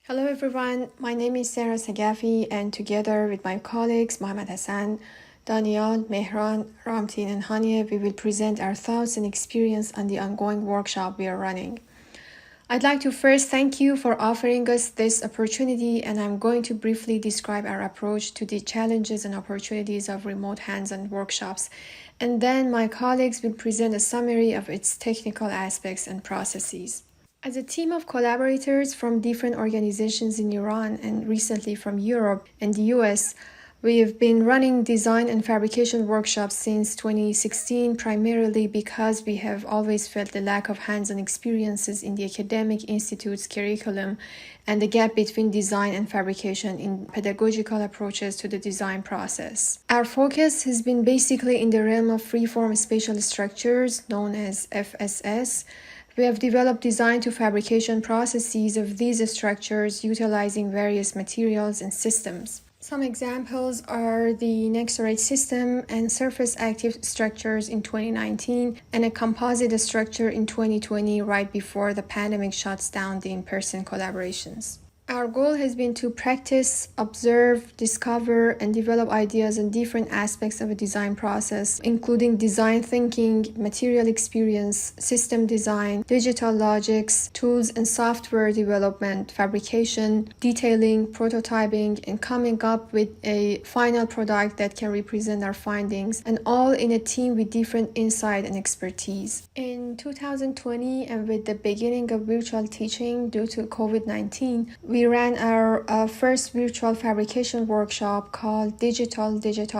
Hello everyone, my name is Sarah Sagafi and together with my colleagues Mohammed Hassan, Daniel, Mehran, Ramtin and Hania, we will present our thoughts and experience on the ongoing workshop we are running. I'd like to first thank you for offering us this opportunity, and I'm going to briefly describe our approach to the challenges and opportunities of remote hands-on workshops, and then my colleagues will present a summary of its technical aspects and processes. As a team of collaborators from different organizations in Iran and recently from Europe and the US, we have been running design and fabrication workshops since 2016, primarily because we have always felt the lack of hands-on experiences in the academic institute's curriculum and the gap between design and fabrication in pedagogical approaches to the design process. Our focus has been basically in the realm of freeform spatial structures, known as FSS. We have developed design to fabrication processes of these structures utilizing various materials and systems. Some examples are the Nexorate system and surface active structures in 2019 and a composite structure in 2020 right before the pandemic shuts down the in-person collaborations. Our goal has been to practice, observe, discover, and develop ideas on different aspects of a design process, including design thinking, material experience, system design, digital logics, tools and software development, fabrication, detailing, prototyping, and coming up with a final product that can represent our findings, and all in a team with different insight and expertise. In 2020, and with the beginning of virtual teaching due to COVID-19, we ran our first virtual fabrication workshop called Digital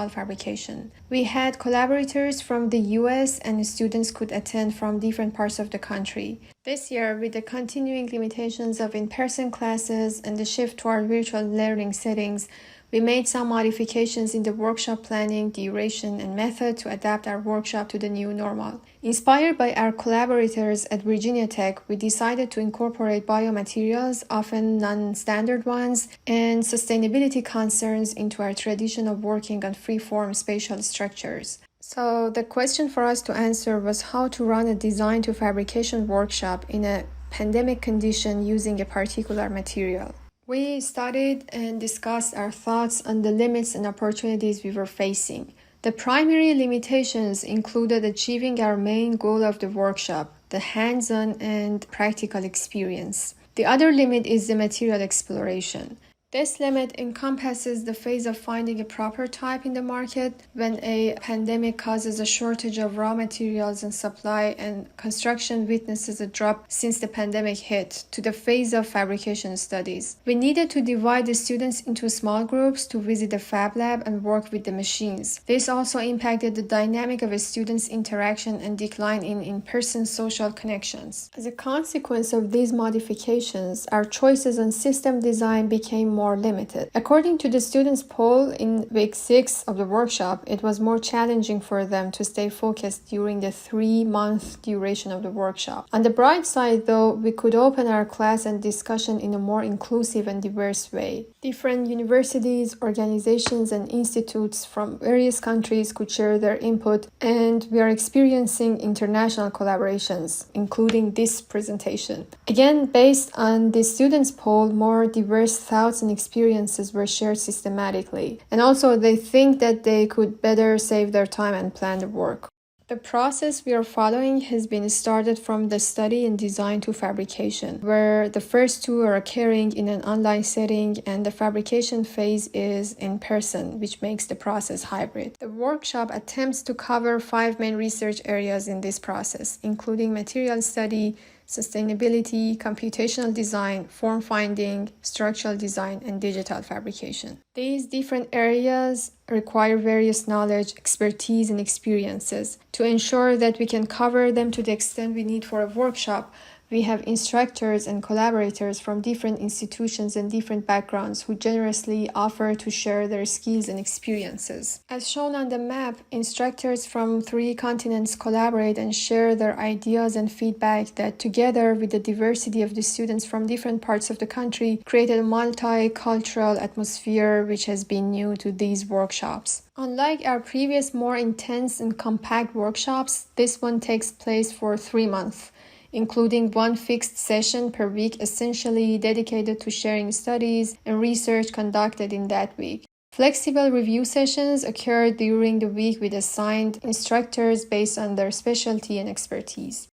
Fabrication. We had collaborators from the US and students could attend from different parts of the country. This year, with the continuing limitations of in-person classes and the shift toward virtual learning settings, we made some modifications in the workshop planning, duration, and method to adapt our workshop to the new normal. Inspired by our collaborators at Virginia Tech, we decided to incorporate biomaterials, often non-standard ones, and sustainability concerns into our tradition of working on free-form spatial structures. So the question for us to answer was how to run a design to fabrication workshop in a pandemic condition using a particular material. We studied and discussed our thoughts on the limits and opportunities we were facing. The primary limitations included achieving our main goal of the workshop, the hands-on and practical experience. The other limit is the material exploration. This limit encompasses the phase of finding a proper type in the market when a pandemic causes a shortage of raw materials and supply, and construction witnesses a drop since the pandemic hit, to the phase of fabrication studies. We needed to divide the students into small groups to visit the fab lab and work with the machines. This also impacted the dynamic of a student's interaction and decline in in-person social connections. As a consequence of these modifications, our choices on system design became more limited. According to the students' poll in week 6 of the workshop, it was more challenging for them to stay focused during the 3-month duration of the workshop. On the bright side, though, we could open our class and discussion in a more inclusive and diverse way. Different universities, organizations, and institutes from various countries could share their input, and we are experiencing international collaborations, including this presentation. Again, based on the students' poll, more diverse thoughts and experiences were shared systematically, and also they think that they could better save their time and plan the work. The process we are following has been started from the study and design to fabrication, where the first two are occurring in an online setting and the fabrication phase is in person, which makes the process hybrid. The workshop attempts to cover 5 main research areas in this process, including material study, sustainability, computational design, form finding, structural design, and digital fabrication. These different areas require various knowledge, expertise, and experiences. To ensure that we can cover them to the extent we need for a workshop, we have instructors and collaborators from different institutions and different backgrounds who generously offer to share their skills and experiences. As shown on the map, instructors from 3 continents collaborate and share their ideas and feedback that, together with the diversity of the students from different parts of the country, created a multicultural atmosphere which has been new to these workshops. Unlike our previous more intense and compact workshops, this one takes place for 3 months. including one fixed session per week essentially dedicated to sharing studies and research conducted in that week. Flexible review sessions occurred during the week with assigned instructors based on their specialty and expertise.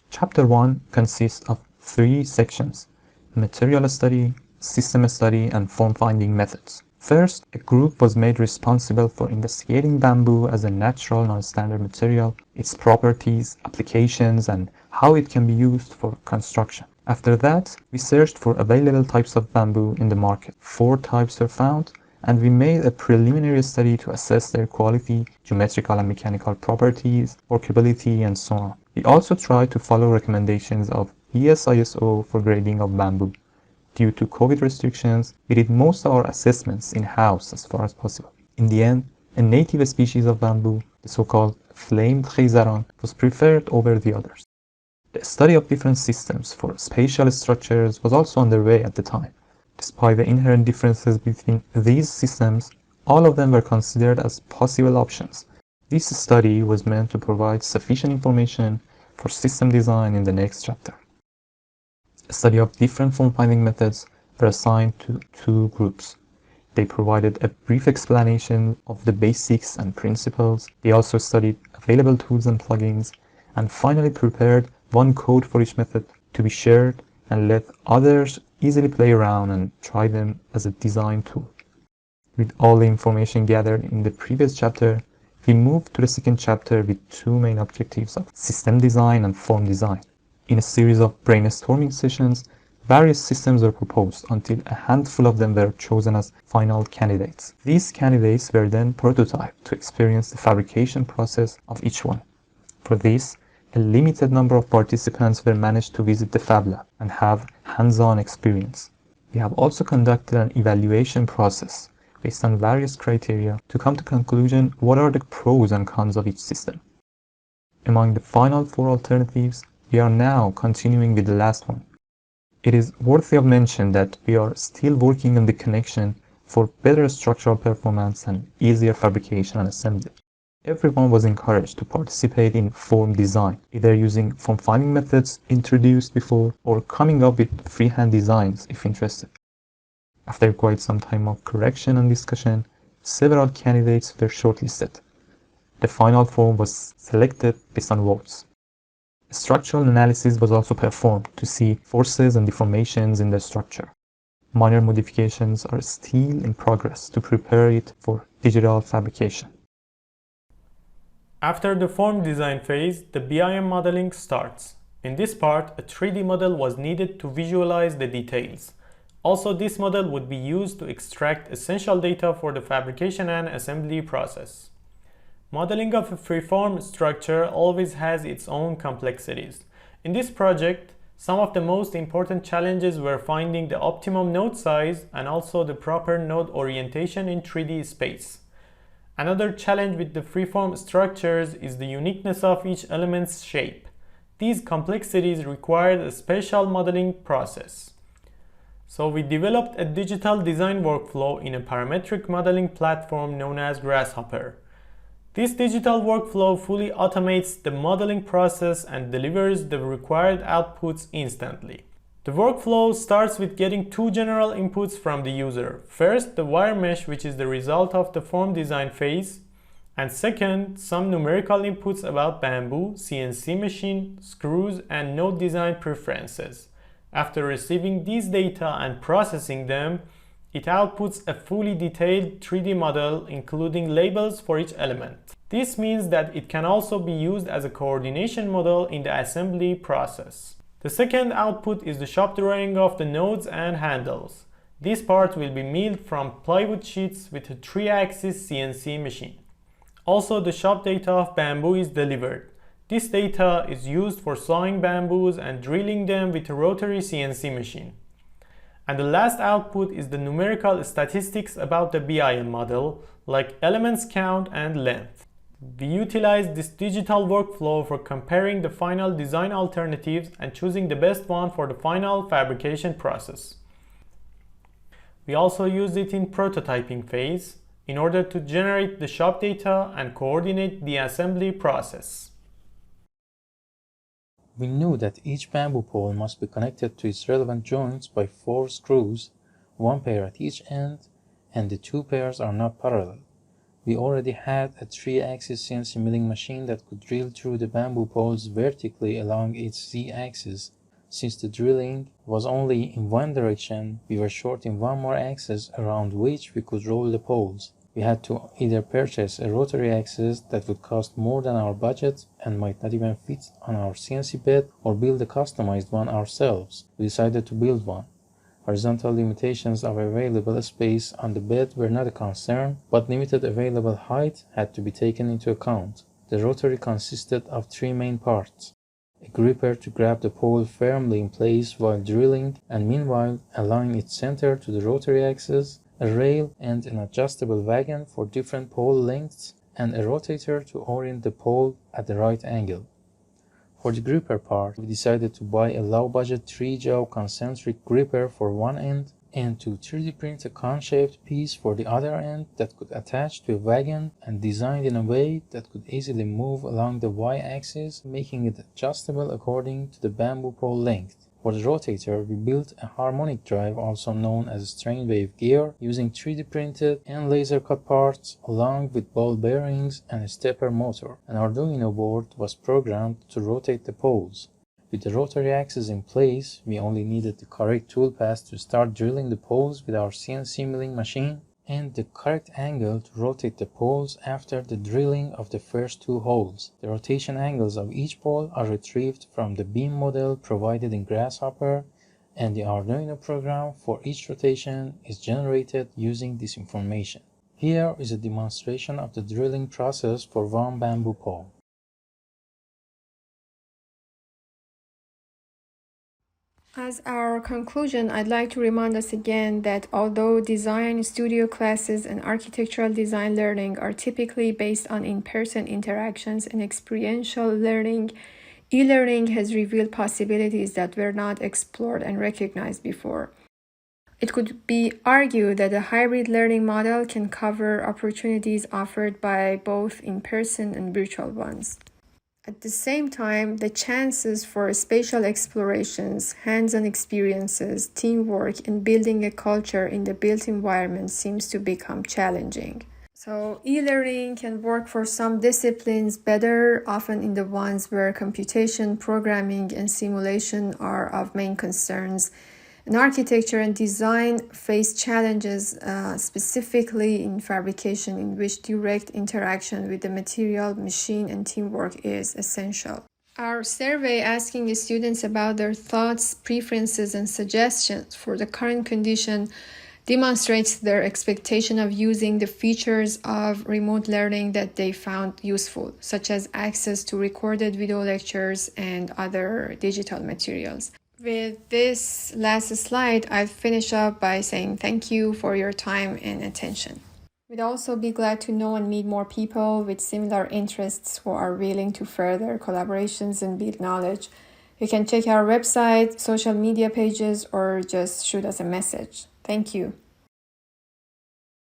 Chapter 1 consists of 3 sections: material study, system study, and form-finding methods. First, a group was made responsible for investigating bamboo as a natural non-standard material, its properties, applications, and how it can be used for construction. After that, we searched for available types of bamboo in the market. 4 types were found, and we made a preliminary study to assess their quality, geometrical and mechanical properties, workability, and so on. We also tried to follow recommendations of ES-ISO for grading of bamboo. Due to COVID restrictions, we did most of our assessments in-house as far as possible. In the end, a native species of bamboo, the so-called flamed khizaran, was preferred over the others. The study of different systems for spatial structures was also underway at the time. Despite the inherent differences between these systems, all of them were considered as possible options. This study was meant to provide sufficient information for system design in the next chapter. A study of different form-finding methods were assigned to 2 groups. They provided a brief explanation of the basics and principles. They also studied available tools and plugins, and finally prepared one code for each method to be shared and let others easily play around and try them as a design tool. With all the information gathered in the previous chapter, we moved to the second chapter with 2 main objectives of system design and form design. In a series of brainstorming sessions, various systems were proposed until a handful of them were chosen as final candidates. These candidates were then prototyped to experience the fabrication process of each one. For this, a limited number of participants were managed to visit the Fab Lab and have hands-on experience. We have also conducted an evaluation process based on various criteria to come to conclusion what are the pros and cons of each system. Among the final 4 alternatives, we are now continuing with the last one. It is worthy of mention that we are still working on the connection for better structural performance and easier fabrication and assembly. Everyone was encouraged to participate in form design, either using form-finding methods introduced before or coming up with freehand designs if interested. After quite some time of correction and discussion, several candidates were shortlisted. The final form was selected based on votes. A structural analysis was also performed to see forces and deformations in the structure. Minor modifications are still in progress to prepare it for digital fabrication. After the form design phase, the BIM modeling starts. In this part, a 3D model was needed to visualize the details. Also, this model would be used to extract essential data for the fabrication and assembly process. Modeling of a freeform structure always has its own complexities. In this project, some of the most important challenges were finding the optimum node size and also the proper node orientation in 3D space. Another challenge with the freeform structures is the uniqueness of each element's shape. These complexities required a spatial modeling process. So we developed a digital design workflow in a parametric modeling platform known as Grasshopper. This digital workflow fully automates the modeling process and delivers the required outputs instantly. The workflow starts with getting 2 general inputs from the user. First, the wire mesh, which is the result of the form design phase, and second, some numerical inputs about bamboo, CNC machine, screws, and node design preferences. After receiving these data and processing them, it outputs a fully detailed 3D model including labels for each element. This means that it can also be used as a coordination model in the assembly process. The second output is the shop drawing of the nodes and handles. This part will be milled from plywood sheets with a 3-axis CNC machine. Also, the shop data of bamboo is delivered. This data is used for sawing bamboos and drilling them with a rotary CNC machine. And the last output is the numerical statistics about the BIM model, like elements count and length. We utilize this digital workflow for comparing the final design alternatives and choosing the best one for the final fabrication process. We also use it in prototyping phase in order to generate the shop data and coordinate the assembly process. We knew that each bamboo pole must be connected to its relevant joints by 4 screws, 1 pair at each end, and the 2 pairs are not parallel. We already had a 3-axis CNC milling machine that could drill through the bamboo poles vertically along its Z-axis. Since the drilling was only in one direction, we were short in one more axis around which we could roll the poles. We had to either purchase a rotary axis that would cost more than our budget and might not even fit on our CNC bed, or build a customized one ourselves. We decided to build one. Horizontal limitations of available space on the bed were not a concern, but limited available height had to be taken into account. The rotary consisted of 3 main parts: a gripper to grab the pole firmly in place while drilling and meanwhile align its center to the rotary axis, a rail and an adjustable wagon for different pole lengths, and a rotator to orient the pole at the right angle. For the gripper part, we decided to buy a low-budget 3-jaw concentric gripper for one end and to 3D print a cone-shaped piece for the other end that could attach to a wagon and designed in a way that could easily move along the Y-axis, making it adjustable according to the bamboo pole length. For the rotator, we built a harmonic drive, also known as a strain wave gear, using 3D printed and laser cut parts along with ball bearings and a stepper motor. An Arduino board was programmed to rotate the poles. With the rotary axis in place, we only needed the correct toolpath to start drilling the poles with our CNC milling machine and the correct angle to rotate the poles after the drilling of the first 2 holes. The rotation angles of each pole are retrieved from the beam model provided in Grasshopper, and the Arduino program for each rotation is generated using this information. Here is a demonstration of the drilling process for one bamboo pole. As our conclusion, I'd like to remind us again that although design studio classes and architectural design learning are typically based on in-person interactions and experiential learning, e-learning has revealed possibilities that were not explored and recognized before. It could be argued that a hybrid learning model can cover opportunities offered by both in-person and virtual ones. At the same time, the chances for spatial explorations, hands-on experiences, teamwork, and building a culture in the built environment seems to become challenging. So e-learning can work for some disciplines better, often in the ones where computation, programming, and simulation are of main concerns. And architecture and design face challenges specifically in fabrication, in which direct interaction with the material, machine, and teamwork is essential. Our survey asking the students about their thoughts, preferences, and suggestions for the current condition demonstrates their expectation of using the features of remote learning that they found useful, such as access to recorded video lectures and other digital materials. With this last slide, I'll finish up by saying thank you for your time and attention. We'd also be glad to know and meet more people with similar interests who are willing to further collaborations and build knowledge. You can check our website, social media pages, or just shoot us a message. Thank you.